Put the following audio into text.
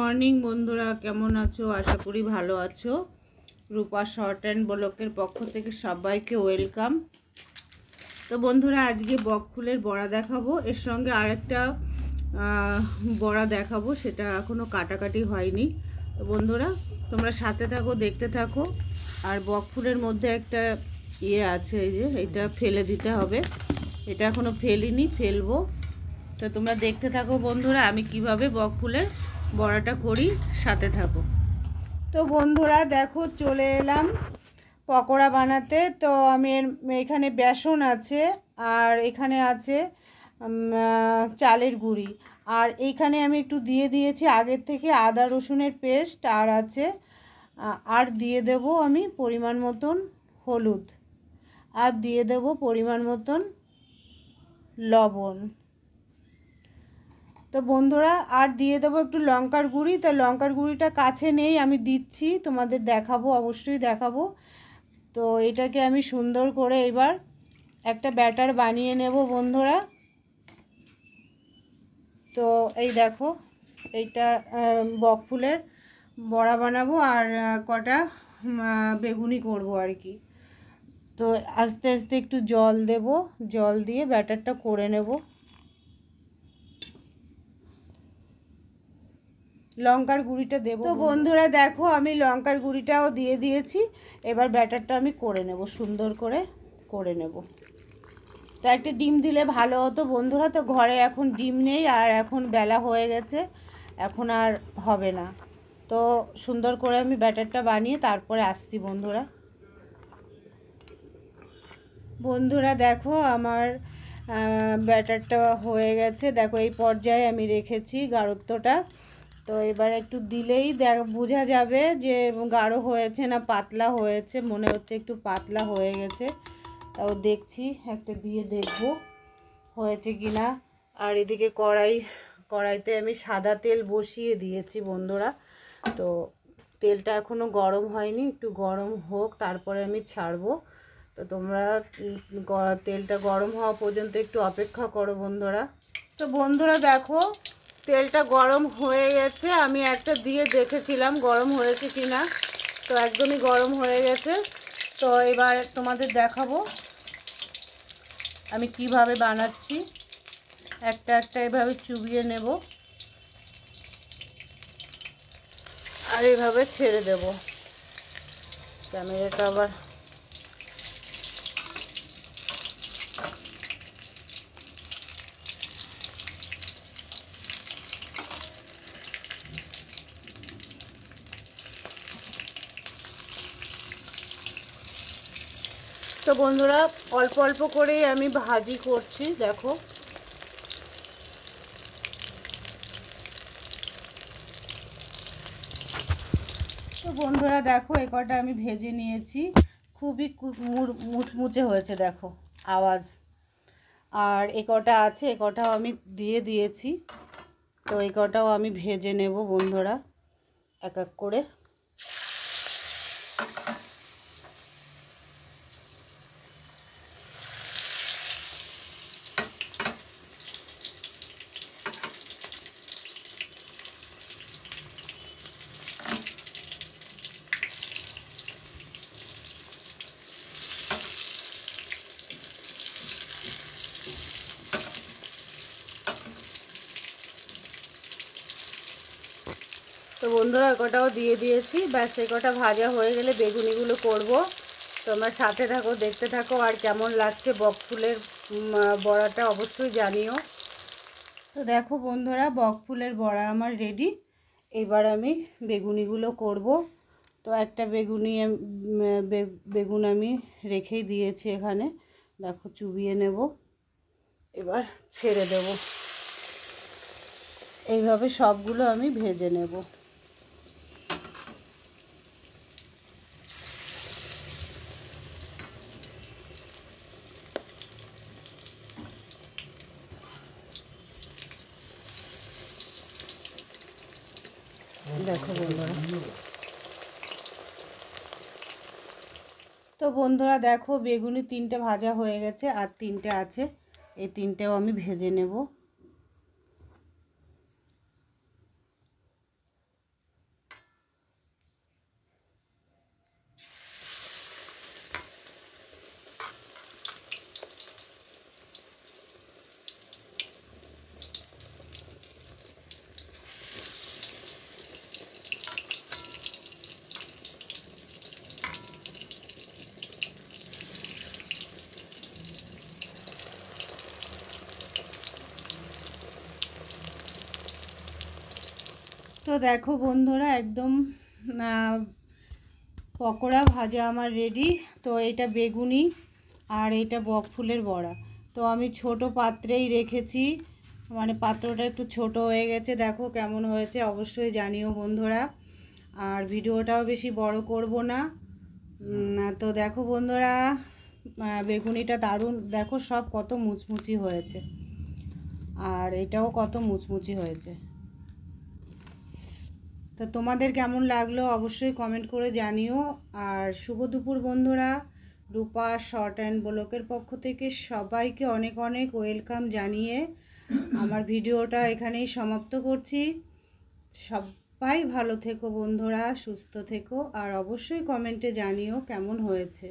Morning বন্ধুরা, কেমন আছো? আশা করি ভালো আছো। রূপা শর্ট অ্যান্ড ব্লকের পক্ষ থেকে সবাইকে ওয়েলকাম। তো বন্ধুরা, আজকে বক ফুলের বড়া দেখাবো, এর সঙ্গে আরেকটা বড়া দেখাবো, সেটা এখনও কাটাকাটি হয়নি। তো বন্ধুরা, তোমরা সাথে থাকো, দেখতে থাকো। আর বক ফুলের মধ্যে একটা আছে, এই যে এটা ফেলে দিতে হবে, এটা এখনও ফেলিনি, ফেলবো। তো তোমরা দেখতে থাকো বন্ধুরা, আমি কিভাবে বক ফুলের বড়াটা করি, সাথে থাকো। তো বন্ধুরা দেখো, চলে এলাম পকোড়া বানাতে। তো আমি এখানে বেসন আছে, আর এখানে আছে চালের গুঁড়ি, আর এইখানে আমি একটু দিয়ে দিয়েছি আগের থেকে আদা রসুনের পেস্ট, আর আছে আর দিয়ে দেব আমি পরিমাণ মতন হলুদ, আর দিয়ে দেব পরিমাণ মতন লবণ। তো বন্ধুরা, আর দিয়ে দেবো একটু লঙ্কার গুঁড়ি। তো লঙ্কার গুঁড়িটা কাছে নেই, আমি দিচ্ছি, তোমাদের দেখাবো, অবশ্যই দেখাবো। তো এটাকে আমি সুন্দর করে এবার একটা ব্যাটার বানিয়ে নেব বন্ধুরা। তো এই দেখো, এইটা বক ফুলের বড়া বানাবো, আর কটা বেগুনি করব আর কি। তো আস্তে আস্তে একটু জল দেব, জল দিয়ে ব্যাটারটা করে নেব। লঙ্কার গুঁড়িটা দেবো। তো বন্ধুরা দেখো, আমি লঙ্কার গুঁড়িটাও দিয়ে দিয়েছি। এবার ব্যাটারটা আমি করে নেব, সুন্দর করে করে নেব। তো একটা ডিম দিলে ভালো হতো বন্ধুরা, তো ঘরে এখন ডিম নেই, আর এখন বেলা হয়ে গেছে, এখন আর হবে না। তো সুন্দর করে আমি ব্যাটারটা বানিয়ে তারপরে আসছি বন্ধুরা। বন্ধুরা দেখো, আমার ব্যাটারটা হয়ে গেছে, দেখো এই পর্যায়ে আমি রেখেছি গাঢ়ত্বটা। তো এবার একটু দিলেই বোঝা যাবে যে গাঢ় হয়েছে না পাতলা হয়েছে। মনে হচ্ছে একটু পাতলা হয়ে গেছে, তাও দেখছি, একটা দিয়ে দেখব হয়েছে কি না। আর এদিকে কড়াইতে আমি সাদা তেল বসিয়ে দিয়েছি বন্ধুরা। তো তেলটা এখনও গরম হয়নি, একটু গরম হোক, তারপরে আমি ছাড়বো। তো তোমরা তেলটা গরম হওয়া পর্যন্ত একটু অপেক্ষা করো বন্ধুরা। তো বন্ধুরা দেখো, তেলটা গরম হয়ে গেছে, আমি একটা দিয়ে দেখেছিলাম গরম হয়েছে কি না। তো একদমই গরম হয়ে গেছে। তো এবার তোমাদের দেখাবো আমি কিভাবে বানাচ্ছি। একটা একটা এভাবে চুবিয়ে নেব, আর এইভাবে ছেড়ে দেব। ক্যামেরাটা আবার তো বন্ধুরা, অল্প অল্প করেই আমি ভাজি করছি, দেখো। তো বন্ধুরা দেখো, এ কটা আমি ভেজে নিয়েছি, খুবই মুচমুচে হয়েছে, দেখো আওয়াজ। আর এ কটা আছে, এ কটাও আমি দিয়ে দিয়েছি। তো এই কটাও আমি ভেজে নেব বন্ধুরা, এক এক করে। তো বন্ধুরা, কটাও দিয়ে দিয়েছি, ব্যাস এই কটা ভাজা হয়ে গেলে বেগুনিগুলো করব। তোমরা সাথে থাকো, দেখতে থাকো, আর কেমন লাগছে বক ফুলের বড়াটা অবশ্যই জানিও। তো দেখো বন্ধুরা, বক ফুলের বড়া আমার রেডি। এবার আমি বেগুনিগুলো করব। তো একটা বেগুন আমি রেখেই দিয়েছি এখানে, দেখো চুবিয়ে নেব, এবার ছেড়ে দেব। এইভাবে সবগুলো আমি ভেজে নেব। দেখো বন্ধুরা, তো বন্ধুরা দেখো, বেগুনি 3টে ভাজা হয়ে গেছে, আর 3টে আছে, এই 3টেও আমি ভেজে নেব। তো দেখো বন্ধুরা একদম পকোড়া ভাজা আমার রেডি। তো এটা বেগুনি আর এটা বক ফুলের বড়া। তো আমি ছোট পাত্রেই রেখেছি, মানে পাত্রটা একটু ছোট হয়ে গেছে। দেখো কেমন হয়েছে অবশ্যই জানিও বন্ধুরা। আর ভিডিওটাও বেশি বড় করব না। তো দেখো বন্ধুরা বেগুনিটা দারুণ, দেখো সব কত মুচমুচি হয়েছে আর এটাও কত মুচমুচি হয়েছে। তো তোমাদের কেমন লাগলো অবশ্যই কমেন্ট করে জানিও। আর শুভ দুপুর বন্ধুরা, রূপা শর্ট অ্যান্ড ব্লকের পক্ষ থেকে সবাইকে অনেক অনেক ওয়েলকাম জানিয়ে আমার ভিডিওটা এখানেই সমাপ্ত করছি। সবাই ভালো থেকো বন্ধুরা, সুস্থ থেকো, আর অবশ্যই কমেন্টে জানিও কেমন হয়েছে।